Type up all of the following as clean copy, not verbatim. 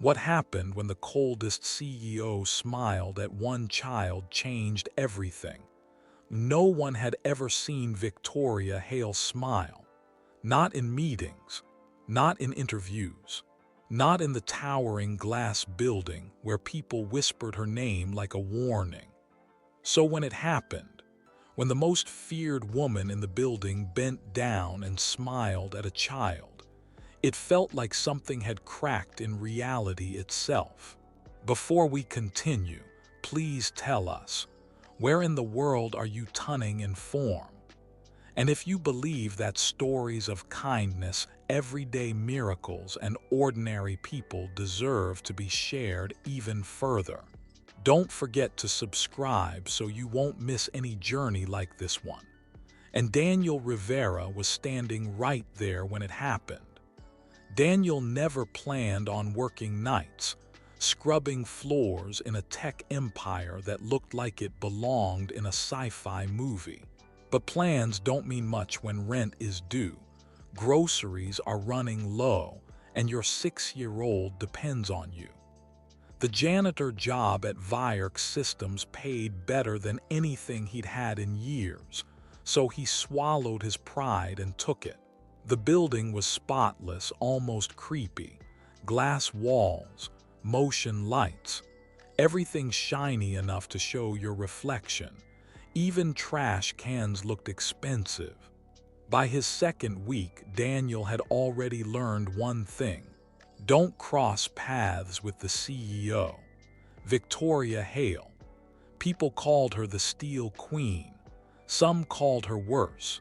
What happened when the Coldest CEO smiled at one child changed everything. No one had ever seen Victoria Hale smile. Not in meetings, not in interviews, not in the towering glass building where people whispered her name like a warning. So when it happened, when the most feared woman in the building bent down and smiled at a child, it felt like something had cracked in reality itself. Before we continue, please tell us, where in the world are you tunning in from? And if you believe that stories of kindness, everyday miracles, and ordinary people deserve to be shared even further, don't forget to subscribe so you won't miss any journey like this one. And Daniel Rivera was standing right there when it happened. Daniel never planned on working nights, scrubbing floors in a tech empire that looked like it belonged in a sci-fi movie. But plans don't mean much when rent is due, groceries are running low, and your 6-year-old depends on you. The janitor job at Virx Systems paid better than anything he'd had in years, so he swallowed his pride and took it. The building was spotless, almost creepy. Glass walls, motion lights, everything shiny enough to show your reflection. Even trash cans looked expensive. By his second week, Daniel had already learned one thing. Don't cross paths with the CEO. Victoria Hale. People called her the Steel Queen. Some called her worse.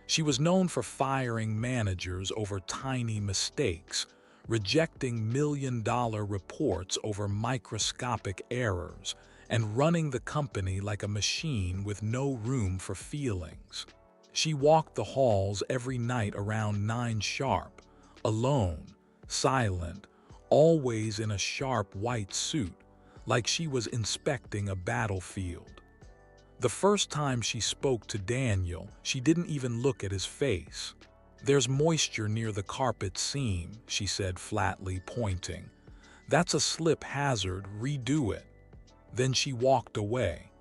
She was known for firing managers over tiny mistakes, rejecting million-dollar reports over microscopic errors, and running the company like a machine with no room for feelings. She walked the halls every night around 9 sharp, alone, silent, always in a sharp white suit, like she was inspecting a battlefield. The first time she spoke to Daniel, she didn't even look at his face. "There's moisture near the carpet seam," she said flatly, pointing. "That's a slip hazard, redo it." Then she walked away.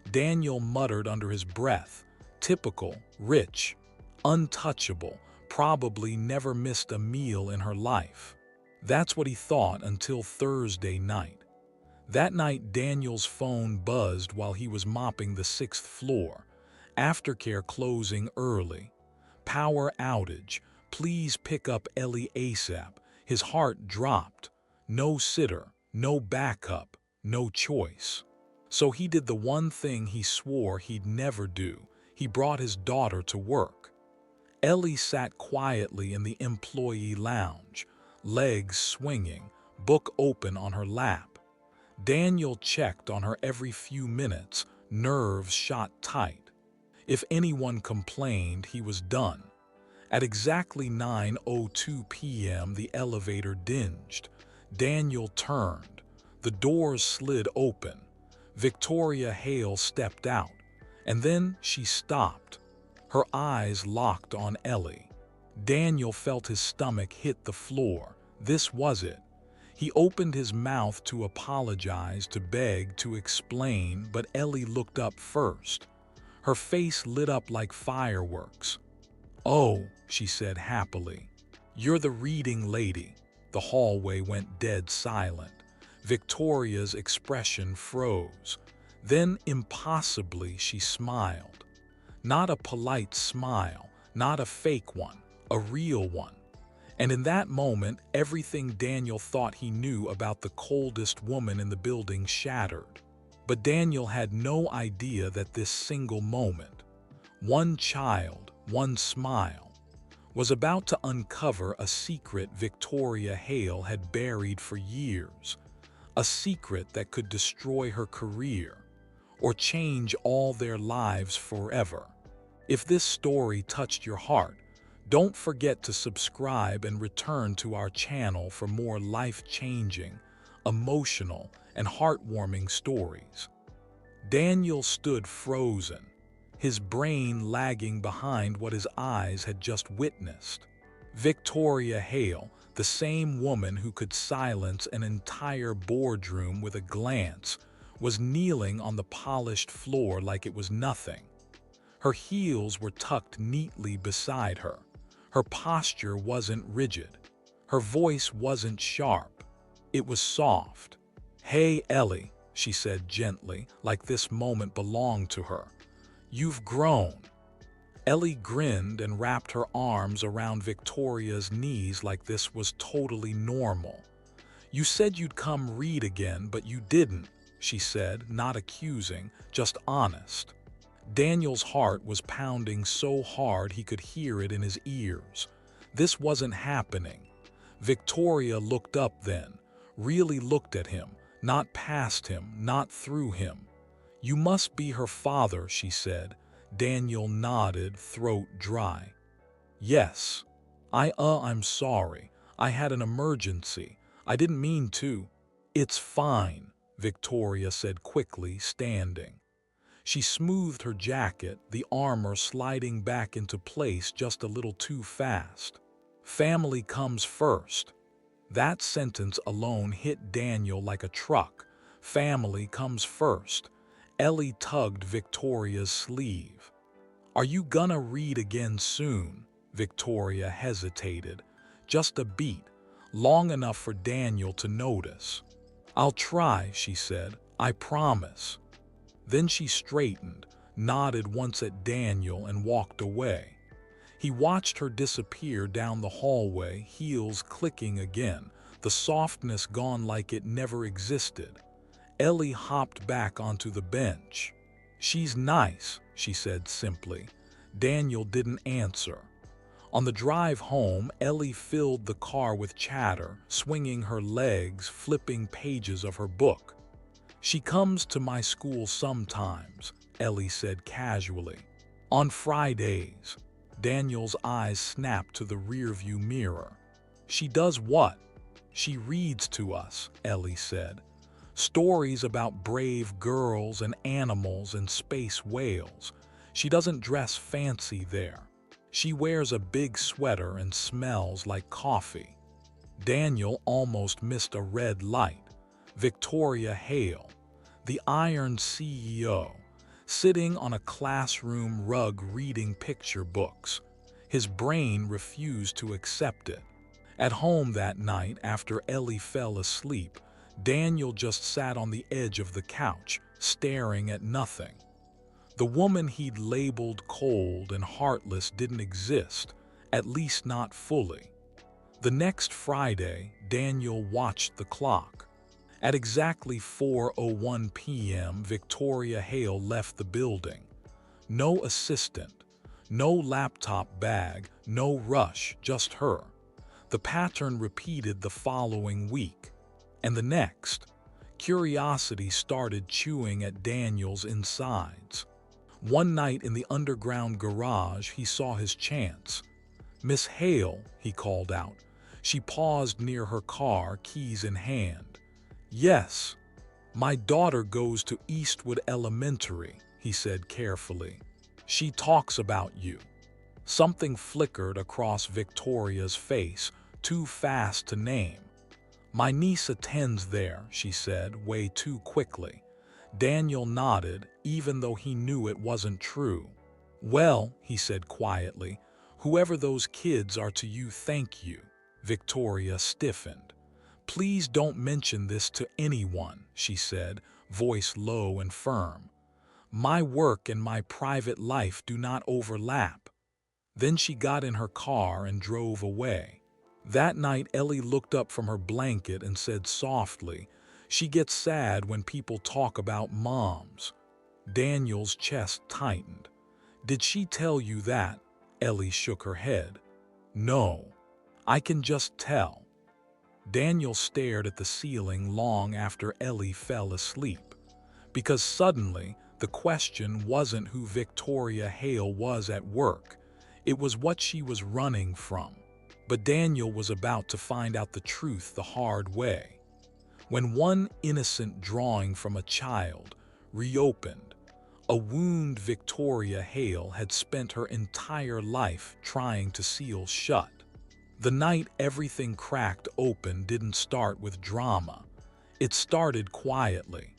Daniel muttered under his breath, "Typical, rich, untouchable, probably never missed a meal in her life." That's what he thought until Thursday night. That night, Daniel's phone buzzed while he was mopping the 6th floor. Aftercare closing early. Power outage. Please pick up Ellie ASAP. His heart dropped. No sitter, no backup, no choice. So he did the one thing he swore he'd never do. He brought his daughter to work. Ellie sat quietly in the employee lounge, legs swinging, book open on her lap. Daniel checked on her every few minutes, nerves shot tight. If anyone complained, he was done. At exactly 9:02 p.m., the elevator dinged. Daniel turned. The doors slid open. Victoria Hale stepped out, and then she stopped. Her eyes locked on Ellie. Daniel felt his stomach hit the floor. This was it. He opened his mouth to apologize, to beg, to explain, but Ellie looked up first. Her face lit up like fireworks. "Oh," she said happily. "You're the reading lady." The hallway went dead silent. Victoria's expression froze. Then, impossibly, she smiled. Not a polite smile, not a fake one, a real one. And in that moment, everything Daniel thought he knew about the coldest woman in the building shattered. But Daniel had no idea that this single moment, one child, one smile, was about to uncover a secret Victoria Hale had buried for years, a secret that could destroy her career or change all their lives forever. If this story touched your heart, don't forget to subscribe and return to our channel for more life-changing, emotional, and heartwarming stories. Daniel stood frozen, his brain lagging behind what his eyes had just witnessed. Victoria Hale, The same woman who could silence an entire boardroom with a glance was kneeling on the polished floor like it was nothing. Her heels were tucked neatly beside her. Her posture wasn't rigid. Her voice wasn't sharp. It was soft. "Hey, Ellie," she said gently, like this moment belonged to her. "You've grown." Ellie grinned and wrapped her arms around Victoria's knees like this was totally normal. "You said you'd come read again, but you didn't," she said, not accusing, just honest. Daniel's heart was pounding so hard he could hear it in his ears. This wasn't happening. Victoria looked up then, really looked at him, not past him, not through him. "You must be her father," she said. Daniel nodded, throat dry. "Yes. I'm sorry. I had an emergency. I didn't mean to." "It's fine," Victoria said quickly, standing. She smoothed her jacket, the armor sliding back into place just a little too fast. "Family comes first." That sentence alone hit Daniel like a truck. Family comes first. Ellie tugged Victoria's sleeve. "Are you gonna read again soon?" Victoria hesitated. Just a beat, long enough for Daniel to notice. "I'll try," she said. "I promise." Then she straightened, nodded once at Daniel and walked away. He watched her disappear down the hallway, heels clicking again, the softness gone like it never existed. Ellie hopped back onto the bench. "She's nice," she said simply. Daniel didn't answer. On the drive home, Ellie filled the car with chatter, swinging her legs, flipping pages of her book. "She comes to my school sometimes," Ellie said casually. "On Fridays." Daniel's eyes snapped to the rearview mirror. "She does what?" "She reads to us," Ellie said. "Stories about brave girls and animals and space whales. She doesn't dress fancy there. She wears a big sweater and smells like coffee." Daniel almost missed a red light. Victoria Hale, the Iron CEO, sitting on a classroom rug reading picture books. His brain refused to accept it. At home that night, after Ellie fell asleep, Daniel just sat on the edge of the couch, staring at nothing. The woman he'd labeled cold and heartless didn't exist, at least not fully. The next Friday, Daniel watched the clock. At exactly 4:01 p.m., Victoria Hale left the building. No assistant, no laptop bag, no rush, just her. The pattern repeated the following week. And the next. Curiosity started chewing at Daniel's insides. One night in the underground garage, he saw his chance. "Miss Hale," he called out. She paused near her car, keys in hand. "Yes, my daughter goes to Eastwood Elementary," he said carefully. "She talks about you." Something flickered across Victoria's face, too fast to name. "My niece attends there," she said, way too quickly. Daniel nodded, even though he knew it wasn't true. "Well," he said quietly, "whoever those kids are to you, thank you." Victoria stiffened. "Please don't mention this to anyone," she said, voice low and firm. "My work and my private life do not overlap." Then she got in her car and drove away. That night, Ellie looked up from her blanket and said softly, "She gets sad when people talk about moms." Daniel's chest tightened. "Did she tell you that?" Ellie shook her head. "No. I can just tell." Daniel stared at the ceiling long after Ellie fell asleep. Because suddenly, the question wasn't who Victoria Hale was at work. It was what she was running from. But Daniel was about to find out the truth the hard way. When one innocent drawing from a child reopened, a wound Victoria Hale had spent her entire life trying to seal shut. The night everything cracked open didn't start with drama. It started quietly.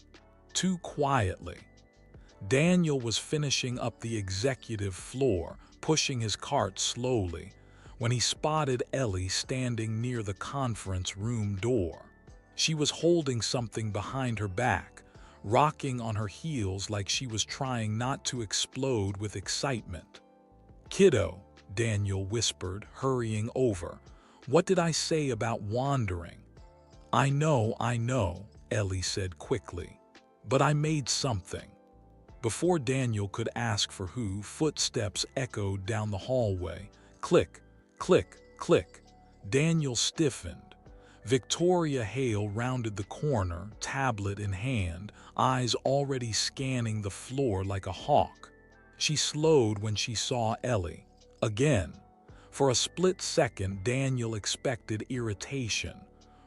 Too quietly. Daniel was finishing up the executive floor, pushing his cart slowly, when he spotted Ellie standing near the conference room door. She was holding something behind her back, rocking on her heels like she was trying not to explode with excitement. "Kiddo," Daniel whispered, hurrying over. "What did I say about wandering?" I know," Ellie said quickly. "But I made something." Before Daniel could ask for who, footsteps echoed down the hallway. Click, click, click. Daniel stiffened. Victoria Hale rounded the corner, tablet in hand, eyes already scanning the floor like a hawk. She slowed when she saw Ellie. Again. For a split second, Daniel expected irritation,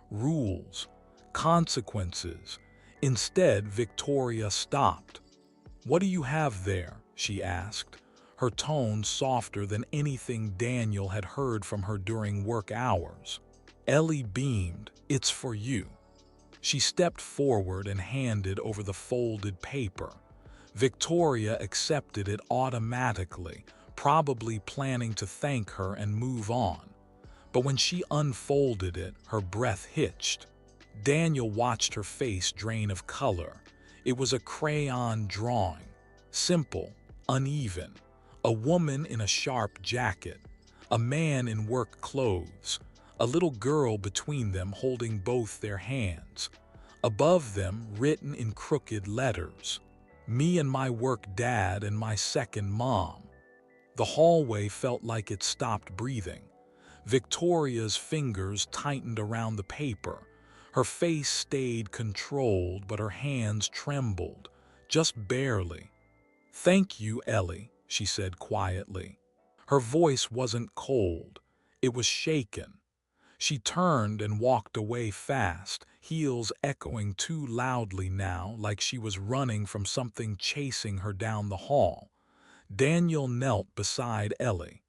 rules, consequences. Instead, Victoria stopped. "What do you have there?" she asked, her tone softer than anything Daniel had heard from her during work hours. Ellie beamed. "It's for you." She stepped forward and handed over the folded paper. Victoria accepted it automatically, probably planning to thank her and move on. But when she unfolded it, her breath hitched. Daniel watched her face drain of color. It was a crayon drawing. Simple, uneven. A woman in a sharp jacket. A man in work clothes. A little girl between them holding both their hands. Above them, written in crooked letters, "Me and my work dad and my second mom." The hallway felt like it stopped breathing. Victoria's fingers tightened around the paper. Her face stayed controlled, but her hands trembled, just barely. "Thank you, Ellie," she said quietly. Her voice wasn't cold. It was shaken. She turned and walked away fast, heels echoing too loudly now, like she was running from something chasing her down the hall. Daniel knelt beside Ellie.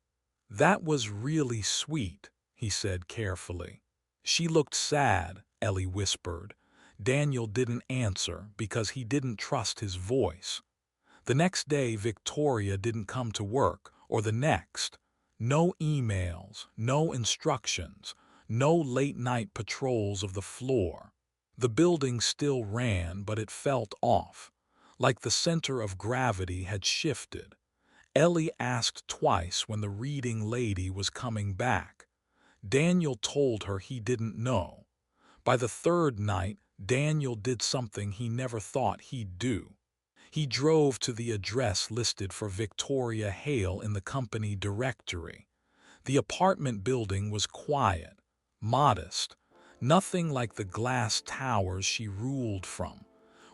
"That was really sweet," he said carefully. "She looked sad," Ellie whispered. Daniel didn't answer because he didn't trust his voice. The next day, Victoria didn't come to work, or the next. No emails, no instructions, no late-night patrols of the floor. The building still ran, but it felt off, like the center of gravity had shifted. Ellie asked twice when the reading lady was coming back. Daniel told her he didn't know. By the third night, Daniel did something he never thought he'd do. He drove to the address listed for Victoria Hale in the company directory. The apartment building was quiet, modest, nothing like the glass towers she ruled from.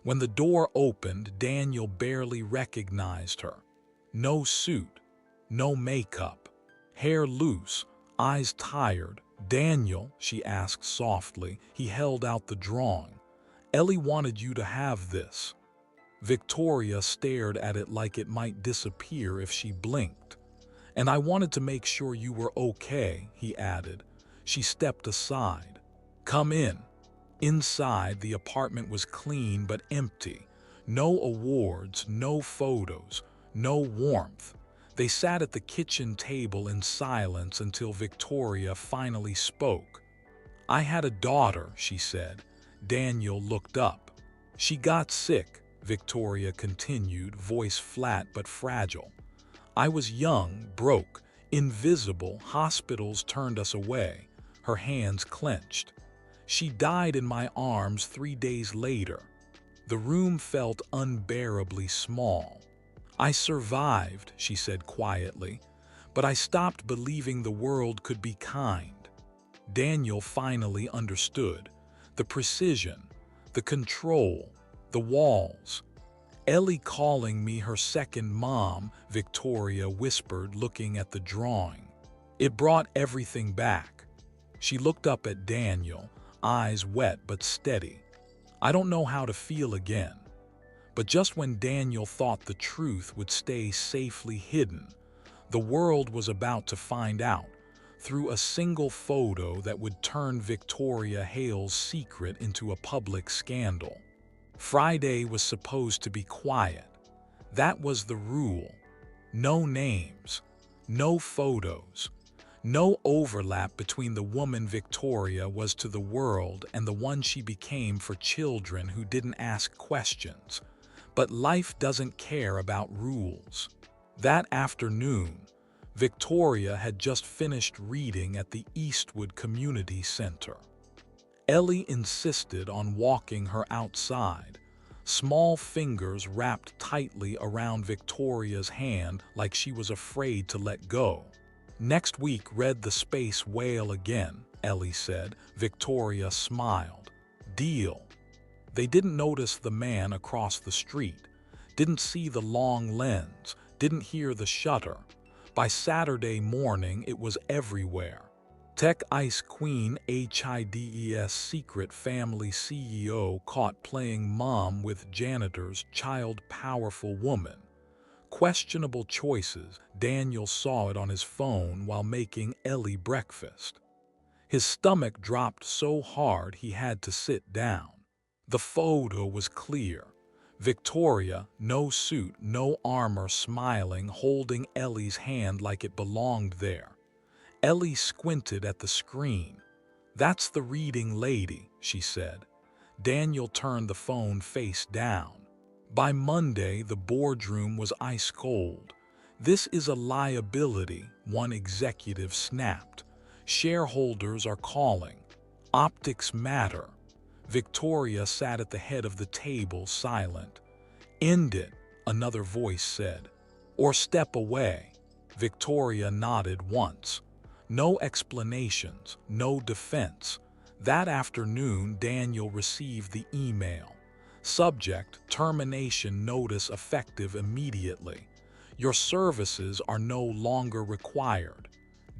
When the door opened, Daniel barely recognized her. No suit, no makeup, hair loose, eyes tired. "Daniel," she asked softly. He held out the drawing. "Ellie wanted you to have this." Victoria stared at it like it might disappear if she blinked. "And I wanted to make sure you were okay," he added. She stepped aside. "Come in." Inside, the apartment was clean but empty. No awards, no photos, no warmth. They sat at the kitchen table in silence until Victoria finally spoke. "I had a daughter," she said. Daniel looked up. "She got sick," Victoria continued, voice flat but fragile. "I was young, broke, invisible. Hospitals turned us away." Her hands clenched. "She died in my arms 3 days later." The room felt unbearably small. "I survived," she said quietly, "but I stopped believing the world could be kind." Daniel finally understood. The precision, the control, the walls. "Ellie calling me her second mom," Victoria whispered, looking at the drawing. It brought everything back. She looked up at Daniel, eyes wet but steady. "I don't know how to feel again." But just when Daniel thought the truth would stay safely hidden, the world was about to find out. through a single photo that would turn Victoria Hale's secret into a public scandal. Friday was supposed to be quiet. That was the rule. No names, no photos, no overlap between the woman Victoria was to the world and the one she became for children who didn't ask questions. But life doesn't care about rules. That afternoon, Victoria had just finished reading at the Eastwood Community Center. Ellie insisted on walking her outside, small fingers wrapped tightly around Victoria's hand like she was afraid to let go. "Next week, read the space whale again," Ellie said. Victoria smiled. "Deal." They didn't notice the man across the street, didn't see the long lens, didn't hear the shutter. By Saturday morning, it was everywhere. Tech Ice Queen HIDES secret family CEO caught playing mom with janitor's child. Powerful woman. Questionable choices. Daniel saw it on his phone while making Ellie breakfast. His stomach dropped so hard he had to sit down. The photo was clear. Victoria, no suit, no armor, smiling, holding Ellie's hand like it belonged there. Ellie squinted at the screen. "That's the reading lady," she said. Daniel turned the phone face down. By Monday, the boardroom was ice cold. "This is a liability," one executive snapped. "Shareholders are calling. Optics matter." Victoria sat at the head of the table, silent. "End it," another voice said. "Or step away." Victoria nodded once. No explanations, no defense. That afternoon, Daniel received the email. Subject: termination notice effective immediately. Your services are no longer required.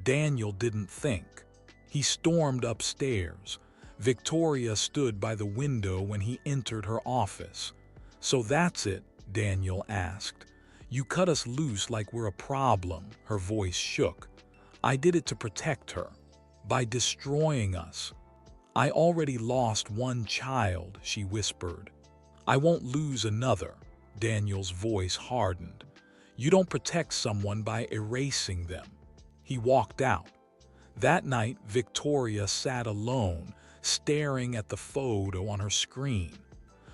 Daniel didn't think. He stormed upstairs. Victoria stood by the window when he entered her office. "So that's it?" Daniel asked. "You cut us loose like we're a problem." Her voice shook. "I did it to protect her. By destroying us." "I already lost one child," she whispered. "I won't lose another." Daniel's voice hardened. "You don't protect someone by erasing them." He walked out. That night, Victoria sat alone, staring at the photo on her screen.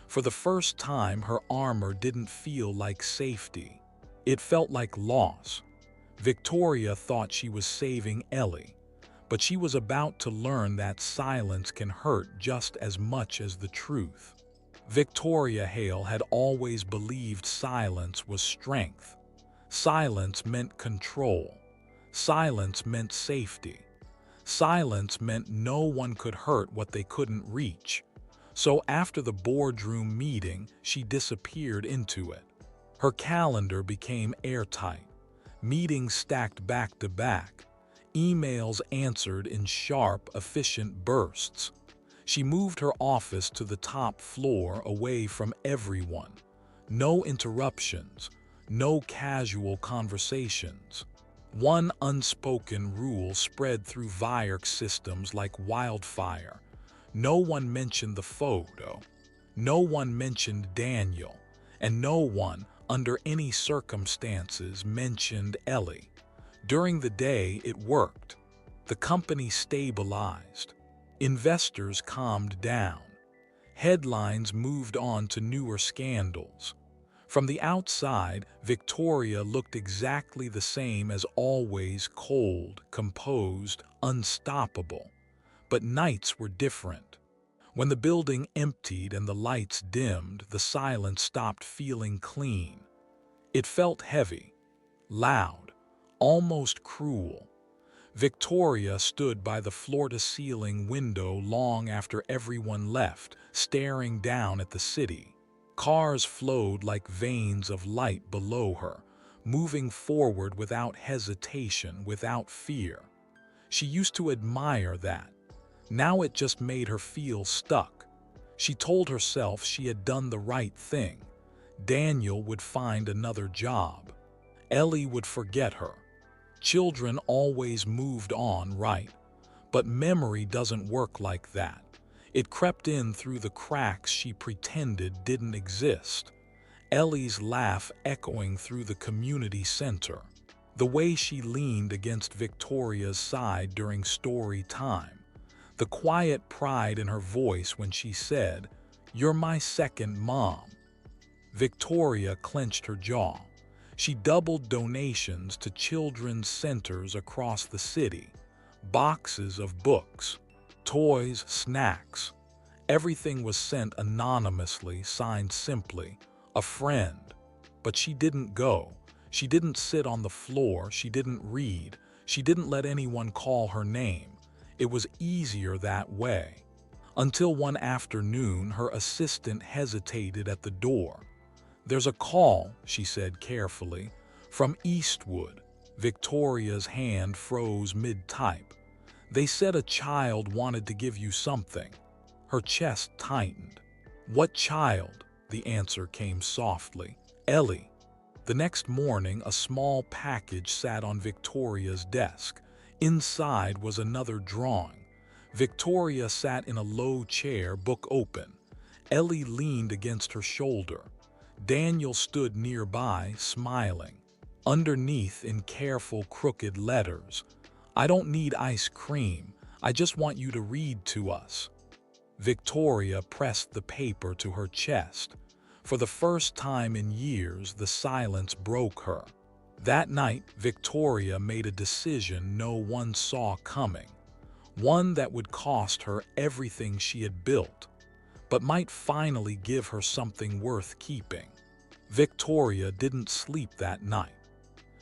For the first time, her armor didn't feel like safety. It felt like loss. Victoria thought she was saving Ellie, but she was about to learn that silence can hurt just as much as the truth. Victoria Hale had always believed silence was strength. Silence meant control. Silence meant safety. Silence meant no one could hurt what they couldn't reach. So after the boardroom meeting, she disappeared into it. Her calendar became airtight. Meetings stacked back to back. Emails answered in sharp, efficient bursts. She moved her office to the top floor, away from everyone. No interruptions, no casual conversations. One unspoken rule spread through Virk systems like wildfire. No one mentioned the photo. No one mentioned Daniel. And no one, under any circumstances, mentioned Ellie. During the day, it worked. The company stabilized. Investors calmed down. Headlines moved on to newer scandals. From the outside, Victoria looked exactly the same as always: cold, composed, unstoppable. But nights were different. When the building emptied and the lights dimmed, the silence stopped feeling clean. It felt heavy, loud, almost cruel. Victoria stood by the floor-to-ceiling window long after everyone left, staring down at the city. Cars flowed like veins of light below her, moving forward without hesitation, without fear. She used to admire that. Now it just made her feel stuck. She told herself she had done the right thing. Daniel would find another job. Ellie would forget her. Children always moved on, right? But memory doesn't work like that. It crept in through the cracks she pretended didn't exist. Ellie's laugh echoing through the community center. The way she leaned against Victoria's side during story time. The quiet pride in her voice when she said, "You're my second mom." Victoria clenched her jaw. She doubled donations to children's centers across the city. Boxes of books, toys, snacks. Everything was sent anonymously, signed simply, "A friend." But she didn't go. She didn't sit on the floor. She didn't read. She didn't let anyone call her name. It was easier that way. Until one afternoon, her assistant hesitated at the door. "There's a call," she said carefully, "from Eastwood." Victoria's hand froze mid-type. "They said a child wanted to give you something." Her chest tightened. "What child?" The answer came softly. "Ellie." The next morning, a small package sat on Victoria's desk. Inside was another drawing. Victoria sat in a low chair, book open. Ellie leaned against her shoulder. Daniel stood nearby, smiling. Underneath, in careful, crooked letters, "I don't need ice cream. I just want you to read to us." Victoria pressed the paper to her chest. For the first time in years, the silence broke her. That night, Victoria made a decision no one saw coming. One that would cost her everything she had built, but might finally give her something worth keeping. Victoria didn't sleep that night.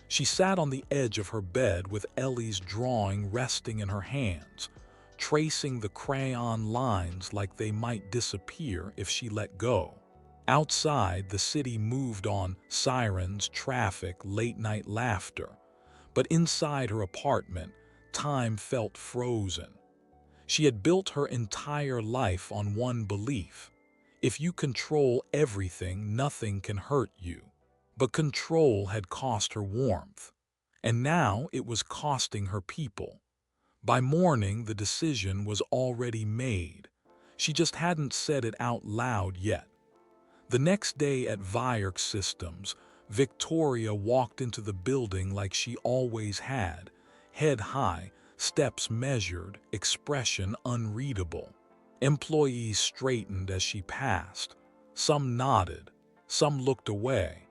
She sat on the edge of her bed with Ellie's drawing resting in her hands, tracing the crayon lines like they might disappear if she let go. Outside, the city moved on, sirens, traffic, late-night laughter. But inside her apartment, time felt frozen. She had built her entire life on one belief: if you control everything, nothing can hurt you. But control had cost her warmth, and now it was costing her people. By morning, the decision was already made. She just hadn't said it out loud yet. The next day at Vierk Systems, Victoria walked into the building like she always had, head high, steps measured, expression unreadable. Employees straightened as she passed. Some nodded, some looked away.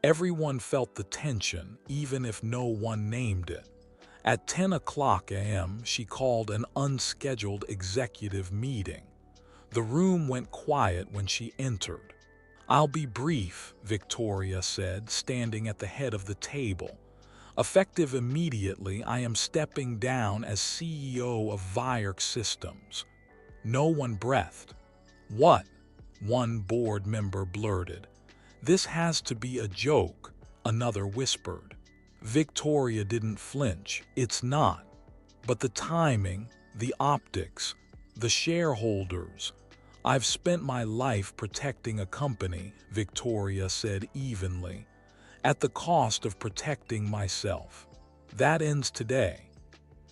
Everyone felt the tension, even if no one named it. At 10 a.m., she called an unscheduled executive meeting. The room went quiet when she entered. "I'll be brief," Victoria said, standing at the head of the table. "Effective immediately, I am stepping down as CEO of Vierk Systems." No one breathed. "What?" one board member blurted. "This has to be a joke," another whispered. Victoria didn't flinch. "It's not. But the timing, the optics, the shareholders. I've spent my life protecting a company," Victoria said evenly, "at the cost of protecting myself. That ends today."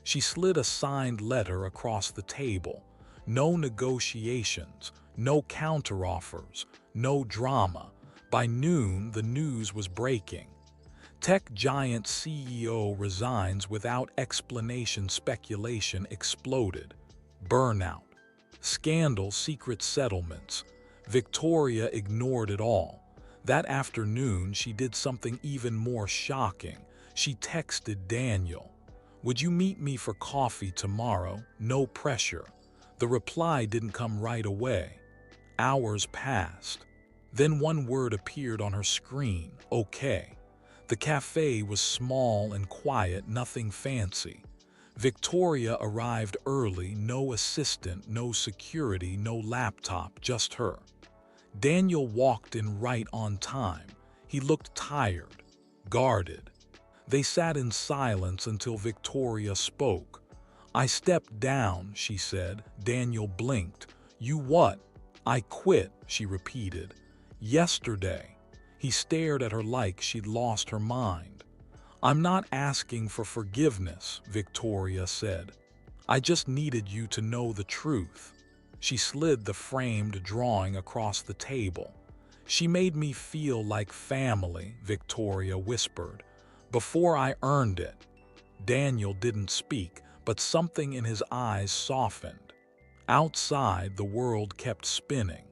She slid a signed letter across the table. No negotiations, no counteroffers, no drama. By noon, the news was breaking. Tech giant CEO resigns without explanation. Speculation exploded. Burnout. Scandal, secret settlements. Victoria ignored it all. That afternoon, she did something even more shocking. She texted Daniel, "Would you meet me for coffee tomorrow? No pressure." The reply didn't come right away. Hours passed. Then one word appeared on her screen: "Okay." The cafe was small and quiet, nothing fancy. Victoria arrived early, no assistant, no security, no laptop, just her. Daniel walked in right on time. He looked tired, guarded. They sat in silence until Victoria spoke. "I stepped down," she said. Daniel blinked. "You what?" "I quit," she repeated. "Yesterday." He stared at her like she'd lost her mind. "I'm not asking for forgiveness," Victoria said. "I just needed you to know the truth." She slid the framed drawing across the table. "She made me feel like family," Victoria whispered, "before I earned it." Daniel didn't speak, but something in his eyes softened. Outside, the world kept spinning.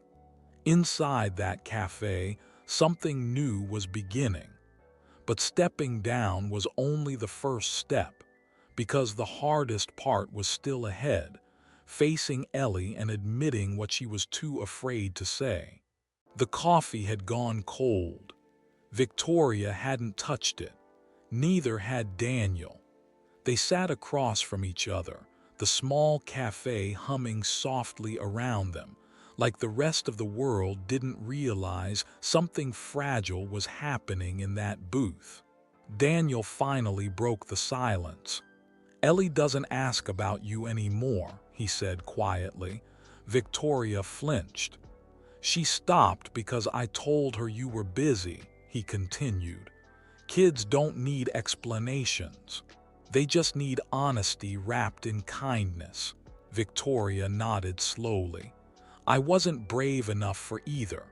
Inside that cafe, something new was beginning. But stepping down was only the first step, because the hardest part was still ahead, facing Ellie and admitting what she was too afraid to say. The coffee had gone cold. Victoria hadn't touched it. Neither had Daniel. They sat across from each other, the small cafe humming softly around them, like the rest of the world didn't realize something fragile was happening in that booth. Daniel finally broke the silence. "Ellie doesn't ask about you anymore," he said quietly. Victoria flinched. "She stopped because I told her you were busy," he continued. "Kids don't need explanations. They just need honesty wrapped in kindness." Victoria nodded slowly. "I wasn't brave enough for either."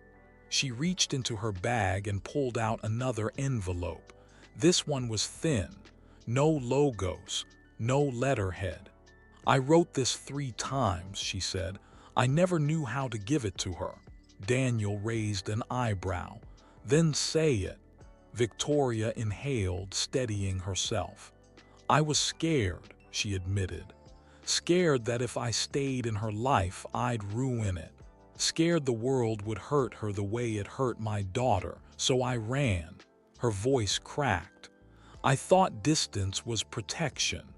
She reached into her bag and pulled out another envelope. This one was thin. No logos, no letterhead. "I wrote this 3 times," she said. "I never knew how to give it to her." Daniel raised an eyebrow. "Then say it." Victoria inhaled, steadying herself. "I was scared," she admitted. "Scared that if I stayed in her life, I'd ruin it. Scared the world would hurt her the way it hurt my daughter, so I ran." Her voice cracked. "I thought distance was protection."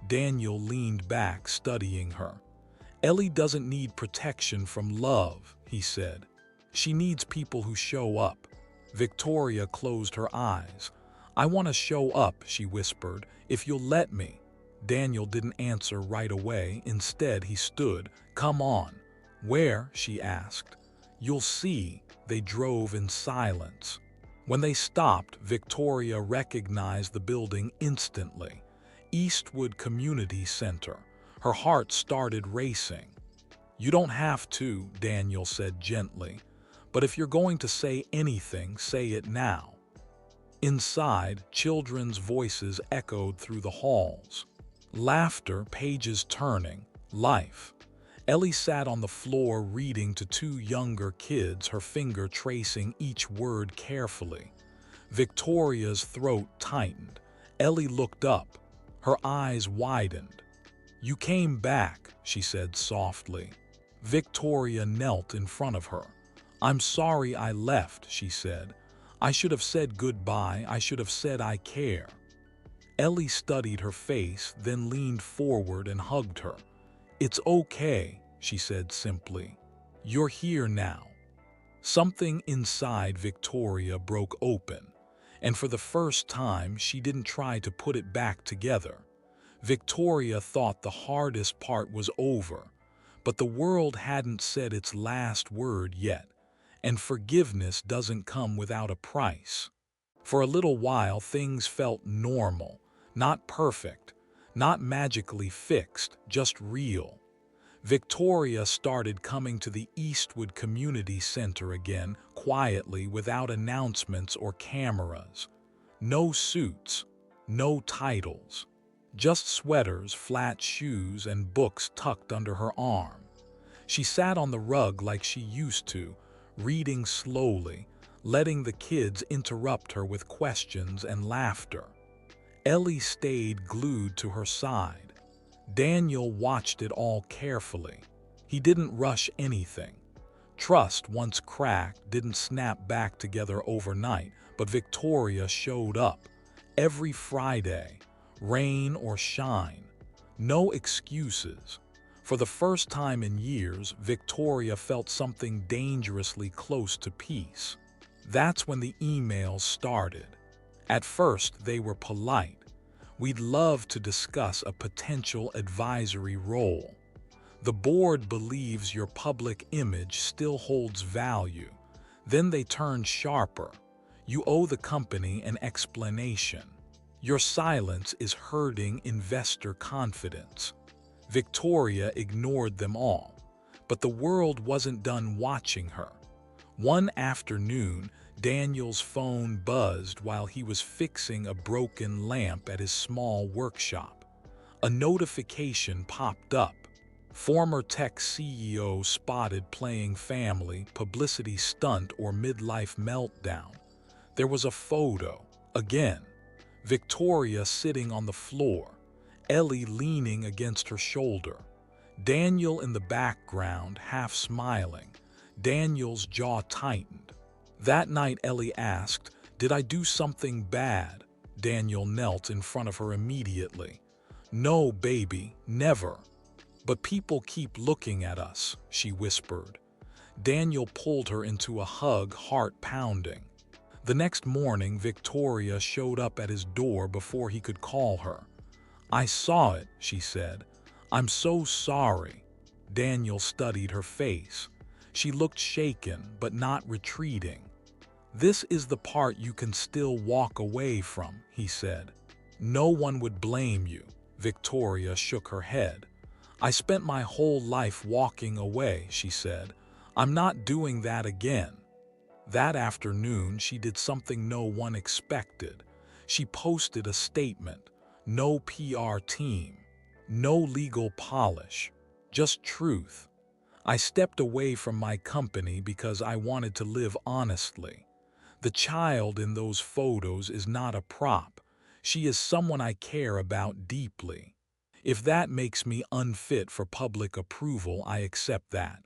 Daniel leaned back, studying her. "Ellie doesn't need protection from love," he said. "She needs people who show up." Victoria closed her eyes. "I want to show up," she whispered, "if you'll let me." Daniel didn't answer right away. Instead, he stood. "Come on." "Where?" she asked. "You'll see." They drove in silence. When they stopped, Victoria recognized the building instantly. Eastwood Community Center. Her heart started racing. "You don't have to," Daniel said gently. "But if you're going to say anything, say it now." Inside, children's voices echoed through the halls. Laughter, pages turning, life. Ellie sat on the floor reading to 2 younger kids, her finger tracing each word carefully. Victoria's throat tightened. Ellie looked up. Her eyes widened. "You came back," she said softly. Victoria knelt in front of her. "I'm sorry I left," she said. "I should have said goodbye. I should have said I care." Ellie studied her face, then leaned forward and hugged her. "It's okay," she said simply. "You're here now." Something inside Victoria broke open, and for the first time she didn't try to put it back together. Victoria thought the hardest part was over, but the world hadn't said its last word yet, and forgiveness doesn't come without a price. For a little while things felt normal, not perfect, not magically fixed, just real. Victoria started coming to the Eastwood Community Center again, quietly, without announcements or cameras. No suits, no titles. Just sweaters, flat shoes, and books tucked under her arm. She sat on the rug like she used to, reading slowly, letting the kids interrupt her with questions and laughter. Ellie stayed glued to her side. Daniel watched it all carefully. He didn't rush anything. Trust, once cracked, didn't snap back together overnight, but Victoria showed up. Every Friday, rain or shine. No excuses. For the first time in years, Victoria felt something dangerously close to peace. That's when the emails started. At first, they were polite. "We'd love to discuss a potential advisory role. The board believes your public image still holds value." Then they turned sharper. "You owe the company an explanation." Your silence is hurting investor confidence. Victoria ignored them all, but the world wasn't done watching her. One afternoon, Daniel's phone buzzed while he was fixing a broken lamp at his small workshop. A notification popped up. Former tech CEO spotted playing family, publicity stunt, or midlife meltdown. There was a photo, again. Victoria sitting on the floor, Ellie leaning against her shoulder, Daniel in the background half smiling. Daniel's jaw tightened. That night Ellie asked, "Did I do something bad?" Daniel knelt in front of her immediately. "No, baby, never. But people keep looking at us," she whispered. Daniel pulled her into a hug, heart pounding. The next morning, Victoria showed up at his door before he could call her. "I saw it," she said. "I'm so sorry." Daniel studied her face. She looked shaken, but not retreating. "This is the part you can still walk away from," he said. "No one would blame you." Victoria shook her head. "I spent my whole life walking away," she said. "I'm not doing that again." That afternoon, she did something no one expected. She posted a statement. No PR team. No legal polish. Just truth. "I stepped away from my company because I wanted to live honestly. The child in those photos is not a prop. She is someone I care about deeply. If that makes me unfit for public approval, I accept that."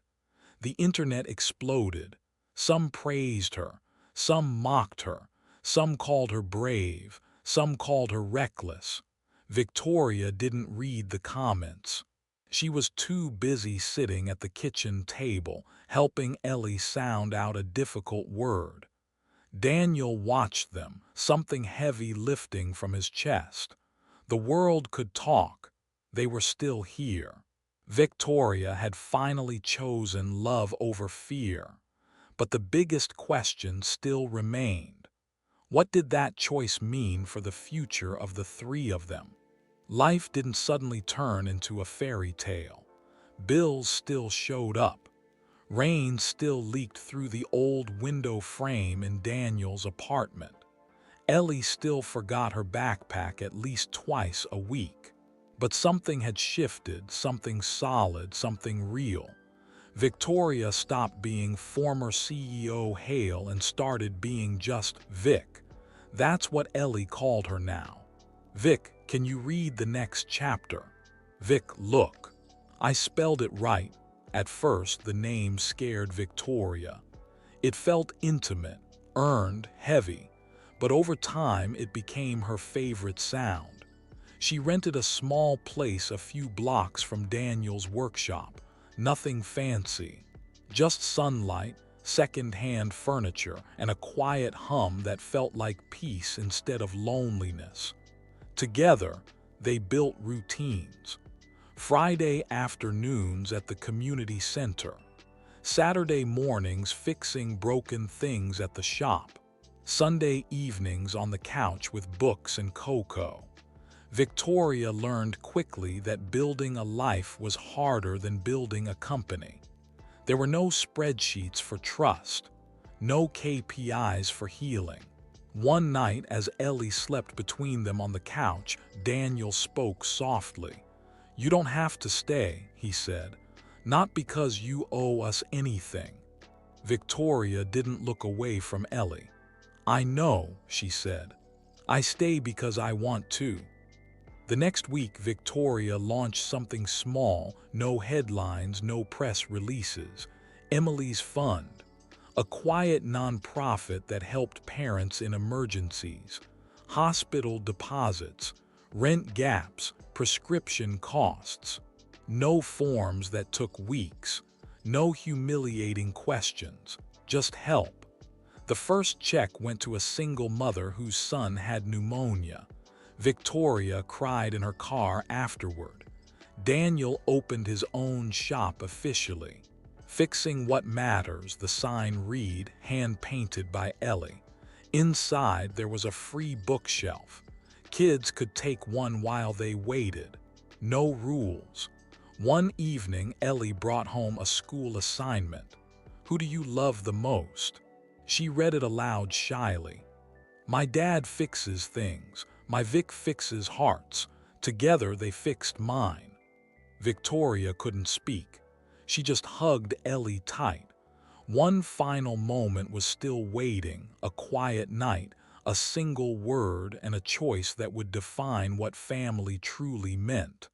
The internet exploded. Some praised her. Some mocked her. Some called her brave. Some called her reckless. Victoria didn't read the comments. She was too busy sitting at the kitchen table, helping Ellie sound out a difficult word. Daniel watched them, something heavy lifting from his chest. The world could talk. They were still here. Victoria had finally chosen love over fear. But the biggest question still remained. What did that choice mean for the future of the three of them? Life didn't suddenly turn into a fairy tale. Bills still showed up. Rain still leaked through the old window frame in Daniel's apartment. Ellie still forgot her backpack at least twice a week. But something had shifted, something solid, something real. Victoria stopped being former CEO Hale and started being just Vic. That's what Ellie called her now. "Vic, can you read the next chapter?" "Vic, look." I spelled it right. At first, the name scared Victoria. It felt intimate, earned, heavy, but over time it became her favorite sound. She rented a small place a few blocks from Daniel's workshop. Nothing fancy. Just sunlight, second-hand furniture, and a quiet hum that felt like peace instead of loneliness. Together, they built routines. Friday afternoons at the community center. Saturday mornings fixing broken things at the shop. Sunday evenings on the couch with books and cocoa. Victoria learned quickly that building a life was harder than building a company. There were no spreadsheets for trust, no KPIs for healing. One night, as Ellie slept between them on the couch, Daniel spoke softly. "You don't have to stay," he said. "Not because you owe us anything." Victoria didn't look away from Ellie. "I know," she said. "I stay because I want to." The next week, Victoria launched something small, no headlines, no press releases. Emily's Fund, a quiet nonprofit that helped parents in emergencies, hospital deposits, rent gaps, prescription costs. No forms that took weeks, no humiliating questions, just help. The first check went to a single mother whose son had pneumonia. Victoria cried in her car afterward. Daniel opened his own shop officially. "Fixing What Matters," the sign read, hand-painted by Ellie. Inside there was a free bookshelf. Kids could take one while they waited. No rules. One evening, Ellie brought home a school assignment. Who do you love the most? She read it aloud shyly. My dad fixes things. My Vic fixes hearts. Together they fixed mine. Victoria couldn't speak. She just hugged Ellie tight. One final moment was still waiting, a quiet night, a single word and a choice that would define what family truly meant.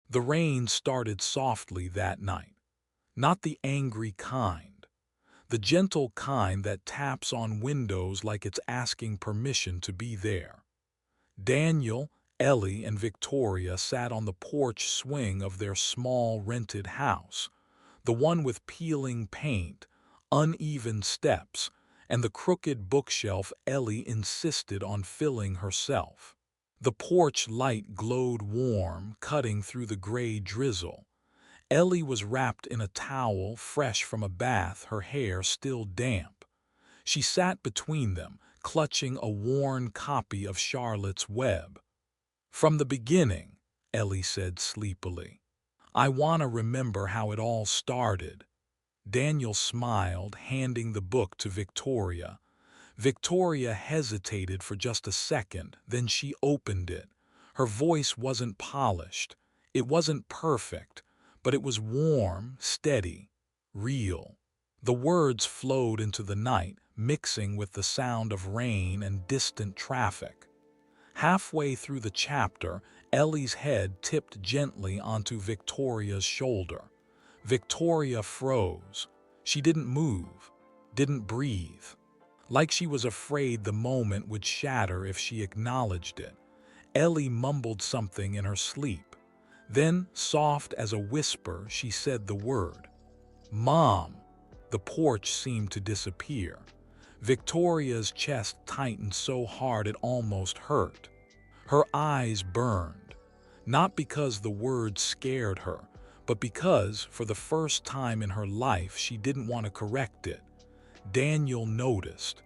The rain started softly that night, not the angry kind, the gentle kind that taps on windows like it's asking permission to be there. Daniel, Ellie, and Victoria sat on the porch swing of their small rented house, the one with peeling paint, uneven steps, and the crooked bookshelf Ellie insisted on filling herself. The porch light glowed warm, cutting through the gray drizzle. Ellie was wrapped in a towel fresh from a bath, her hair still damp. She sat between them, clutching a worn copy of Charlotte's Web. From the beginning, Ellie said sleepily. I want to remember how it all started. Daniel smiled, handing the book to Victoria. Victoria hesitated for just a second, then she opened it. Her voice wasn't polished. It wasn't perfect, but it was warm, steady, real. The words flowed into the night, mixing with the sound of rain and distant traffic. Halfway through the chapter, Ellie's head tipped gently onto Victoria's shoulder. Victoria froze. She didn't move, didn't breathe. Like she was afraid the moment would shatter if she acknowledged it. Ellie mumbled something in her sleep. Then, soft as a whisper, she said the word. Mom! The porch seemed to disappear. Victoria's chest tightened so hard it almost hurt. Her eyes burned, not because the word scared her, but because, for the first time in her life, she didn't want to correct it. Daniel noticed.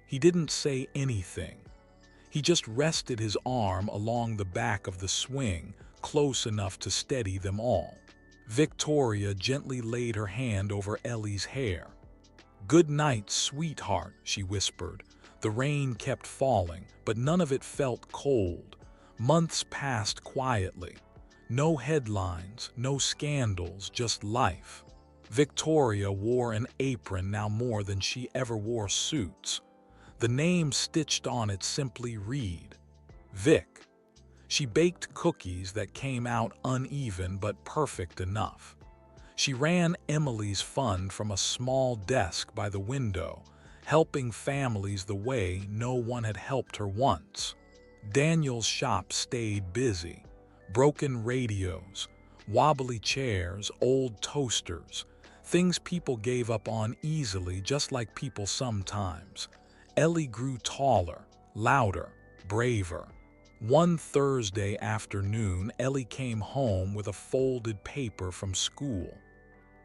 He didn't say anything. He just rested his arm along the back of the swing, close enough to steady them all. Victoria gently laid her hand over Ellie's hair. Good night, sweetheart, she whispered. The rain kept falling, but none of it felt cold. Months passed quietly. No headlines, no scandals, just life. Victoria wore an apron now more than she ever wore suits. The name stitched on it simply read, Vic. She baked cookies that came out uneven but perfect enough. She ran Emily's fund from a small desk by the window, helping families the way no one had helped her once. Daniel's shop stayed busy. Broken radios, wobbly chairs, old toasters, things people gave up on easily, just like people sometimes. Ellie grew taller, louder, braver. One Thursday afternoon, Ellie came home with a folded paper from school.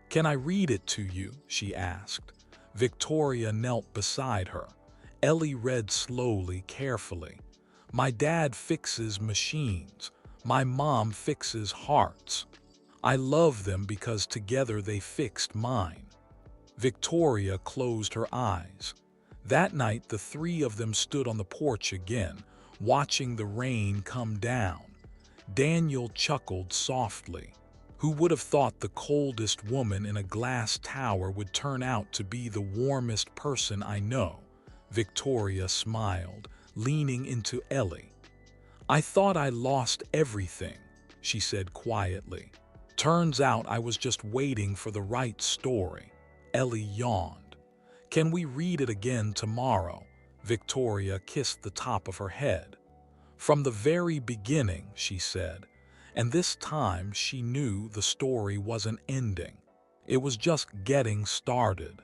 Can I read it to you? She asked. Victoria knelt beside her. Ellie read slowly, carefully. My dad fixes machines. My mom fixes hearts. I love them because together they fixed mine. Victoria closed her eyes. That night, the three of them stood on the porch again, watching the rain come down. Daniel chuckled softly. Who would have thought the coldest woman in a glass tower would turn out to be the warmest person I know? Victoria smiled, leaning into Ellie. I thought I lost everything, she said quietly. Turns out I was just waiting for the right story. Ellie yawned. Can we read it again tomorrow? Victoria kissed the top of her head. From the very beginning, she said, and this time she knew the story wasn't ending. It was just getting started.